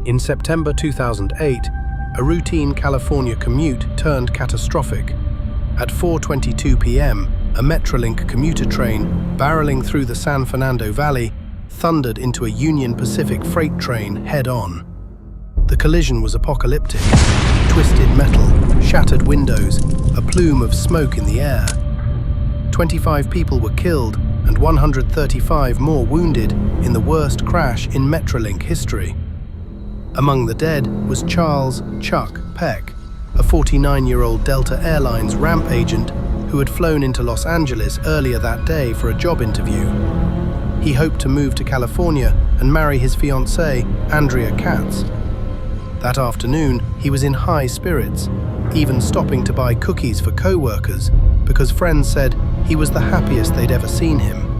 In September 2008, a routine California commute turned catastrophic. At 4:22 p.m., a Metrolink commuter train, barreling through the San Fernando Valley, thundered into a Union Pacific freight train head-on. The collision was apocalyptic. Twisted metal, shattered windows, a plume of smoke in the air. 25 people were killed and 135 more wounded in the worst crash in Metrolink history. Among the dead was Charles "Chuck" Peck, a 49-year-old Delta Airlines ramp agent who had flown into Los Angeles earlier that day for a job interview. He hoped to move to California and marry his fiancée, Andrea Katz. That afternoon, he was in high spirits, even stopping to buy cookies for co-workers because friends said he was the happiest they'd ever seen him.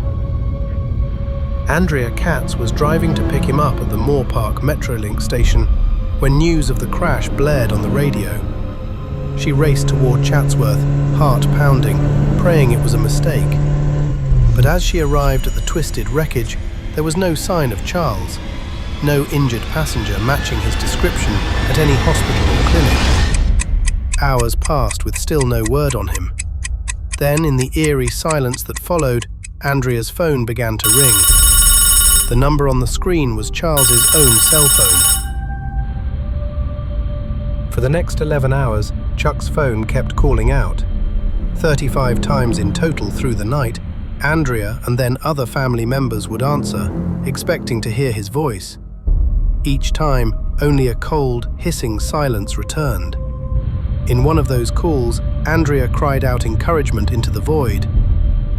Andrea Katz was driving to pick him up at the Moore Park Metrolink station when news of the crash blared on the radio. She raced toward Chatsworth, heart pounding, praying it was a mistake. But as she arrived at the twisted wreckage, there was no sign of Charles, no injured passenger matching his description at any hospital or clinic. Hours passed with still no word on him. Then, in the eerie silence that followed, Andrea's phone began to ring. The number on the screen was Charles's own cell phone. For the next 11 hours, Chuck's phone kept calling out. 35 times in total through the night, Andrea and then other family members would answer, expecting to hear his voice. Each time, only a cold, hissing silence returned. In one of those calls, Andrea cried out encouragement into the void.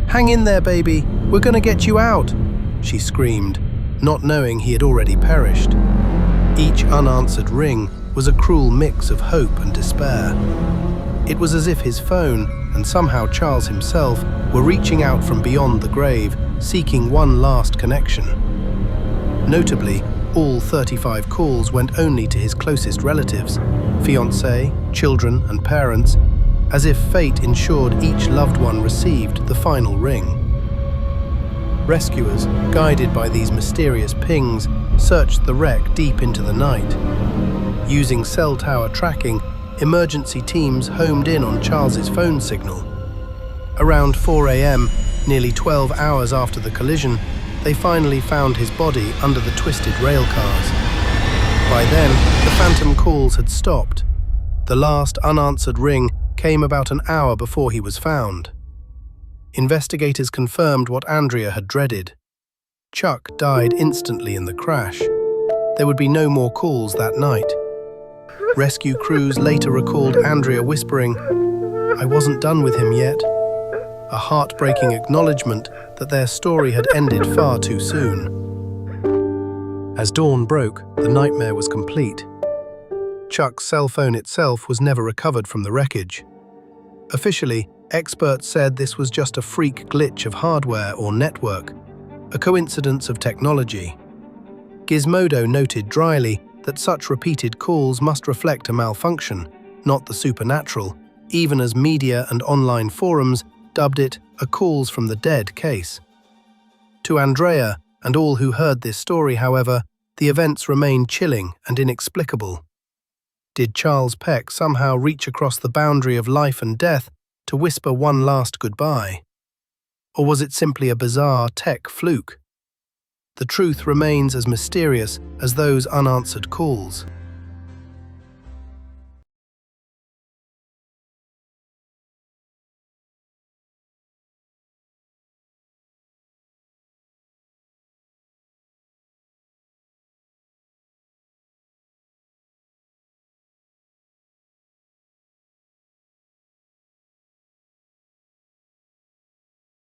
"Hang in there, baby! We're gonna get you out!" she screamed, not knowing he had already perished. Each unanswered ring was a cruel mix of hope and despair. It was as if his phone, and somehow Charles himself, were reaching out from beyond the grave, seeking one last connection. Notably, all 35 calls went only to his closest relatives, fiancé, children, and parents, as if fate ensured each loved one received the final ring. Rescuers, guided by these mysterious pings, searched the wreck deep into the night. Using cell tower tracking, emergency teams homed in on Charles's phone signal. Around 4 a.m., nearly 12 hours after the collision, they finally found his body under the twisted rail cars. By then, the phantom calls had stopped. The last unanswered ring came about an hour before he was found. Investigators confirmed what Andrea had dreaded. Chuck died instantly in the crash. There would be no more calls that night. Rescue crews later recalled Andrea whispering, "I wasn't done with him yet," a heartbreaking acknowledgement that their story had ended far too soon. As dawn broke, the nightmare was complete. Chuck's cell phone itself was never recovered from the wreckage. Officially, experts said this was just a freak glitch of hardware or network, a coincidence of technology. Gizmodo noted dryly that such repeated calls must reflect a malfunction, not the supernatural, even as media and online forums dubbed it a calls from the dead case. To Andrea and all who heard this story, however, the events remained chilling and inexplicable. Did Charles Peck somehow reach across the boundary of life and death to whisper one last goodbye? Or was it simply a bizarre tech fluke? The truth remains as mysterious as those unanswered calls.